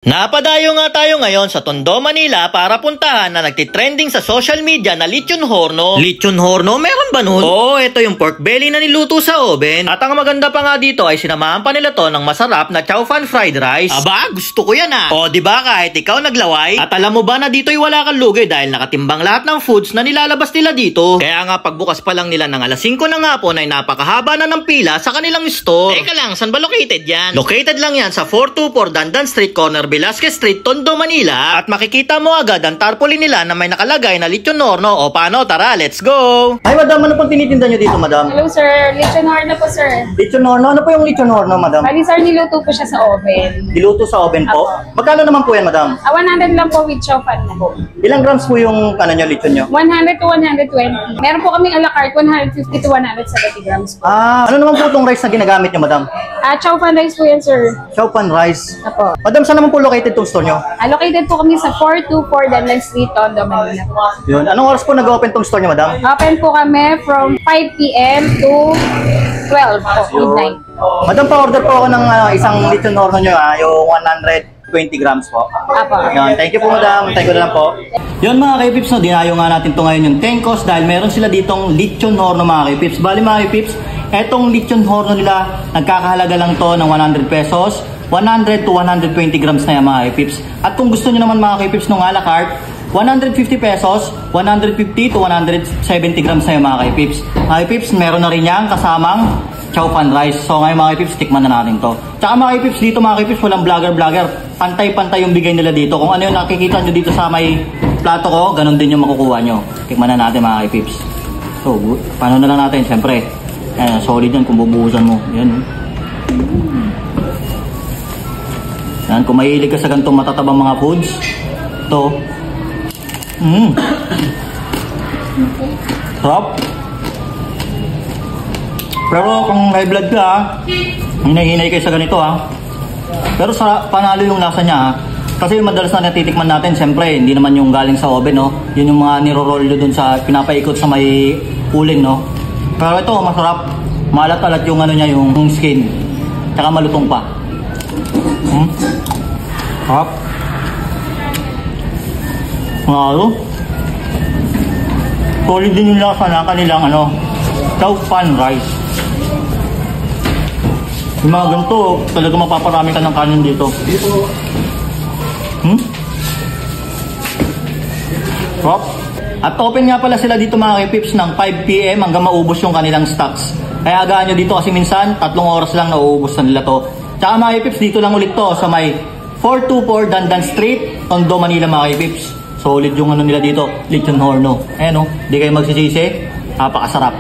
Napadayo nga tayo ngayon sa Tondo, Manila para puntahan na nagtitrending sa social media na lechon horno. Lechon horno? Meron ba nun? Oo, ito yung pork belly na niluto sa oven. At ang maganda pa nga dito ay sinamahan pa nila to ng masarap na chow fan fried rice. Aba, gusto ko yan ah. O diba kahit ikaw naglaway? At alam mo ba na dito'y wala kang lugi dahil nakatimbang lahat ng foods na nilalabas nila dito. Kaya nga pagbukas pa lang nila ng alas 5 ng hapon ay napakahaba na ng pila sa kanilang store. Teka lang, saan ba located yan? Located lang yan sa 424 Dandan Street, corner Velasquez Street, Tondo, Manila. At makikita mo agad ang tarpaulin nila na may nakalagay na lechon horno. O paano? Tara, let's go! Ay madam, ano pong tinitinda nyo dito madam? Hello sir, lechon horno po sir. Lechon horno? Ano po yung lechon horno madam? Bali sir, niluto po siya sa oven. Niluto sa oven po? Magkano naman po yan madam? 100 lang po with chow fan na po. Ilang grams po yung nyo, lechon nyo? 100 to 120. Meron po kaming a la carte, 150 to 170 grams po. Ano naman po itong rice na ginagamit nyo madam? Chow fan rice po yan sir. Chow fan rice? Apo. Madam, saan naman po located itong store nyo? Located po kami sa 424 Dandan Street, Tondo, Manila. Yun. Anong oras po nag-open itong store nyo madam? Open po kami from 5 p.m. to 12 po, midnight. Madam, pa-order po ako ng isang lechon horno nyo yung 120 grams po. Apo. Yun. Thank you po madam. Thank you na lang po. Yun mga kaipips, no, dinayo nga natin to ngayon yung Tenkos dahil meron sila ditong lechon horno mga kaipips. Bali mga kaipips, etong lechon horno nila, nagkakahalaga lang to ng 100 pesos. 100 to 120 grams na yan mga kaipips. At kung gusto nyo naman mga kaipips nung a la carte, 150 pesos, 150 to 170 grams na yan mga kaipips. Mga kaipips, meron na rin yan kasamang chow fan rice. So ngayon mga kaipips, tikman na natin to. Tsaka mga kaipips, dito mga kaipips, walang vlogger. Pantay-pantay yung bigay nila dito. Kung ano yung nakikita nyo dito sa may plato ko, ganun din yung makukuha nyo. Tikman na natin mga kaipips. So, paano na lang natin? Siyempre, solid yan kung bubuhusan mo. Yan. Yan, kung mahilig ka sa ganitong matatabang mga foods, ito. Sarap. Pero kung high blood ka, hinay-hinay kayo sa ganito ha. Pero panalo yung lasa niya ha. Kasi madalas na natitikman natin, siyempre, hindi naman yung galing sa oven, no? Yun yung mga niro-roll dun sa pinapaikot sa may uling, no? Pero ito, masarap. Malat-alat yung ano niya, yung skin. Tsaka malutong pa. Sarap. Ano? Solid din yung lasa na kanilang chow fan rice. Yung mga ganito, talaga mapaparami ka ng kanin dito. Sarap. At open nga pala sila dito mga kaipips ng 5 p.m. hanggang maubos yung kanilang stocks. Kaya agaan nyo dito kasi minsan 3 oras lang nauubos na nila to. Tsaka mga kaipips, dito lang ulit to sa may 424 Dandan Street, Tondo, Manila mga kaipips. Solid yung nila dito, lechon horno. Ayan o, di kayo magsisisi, napakasarap.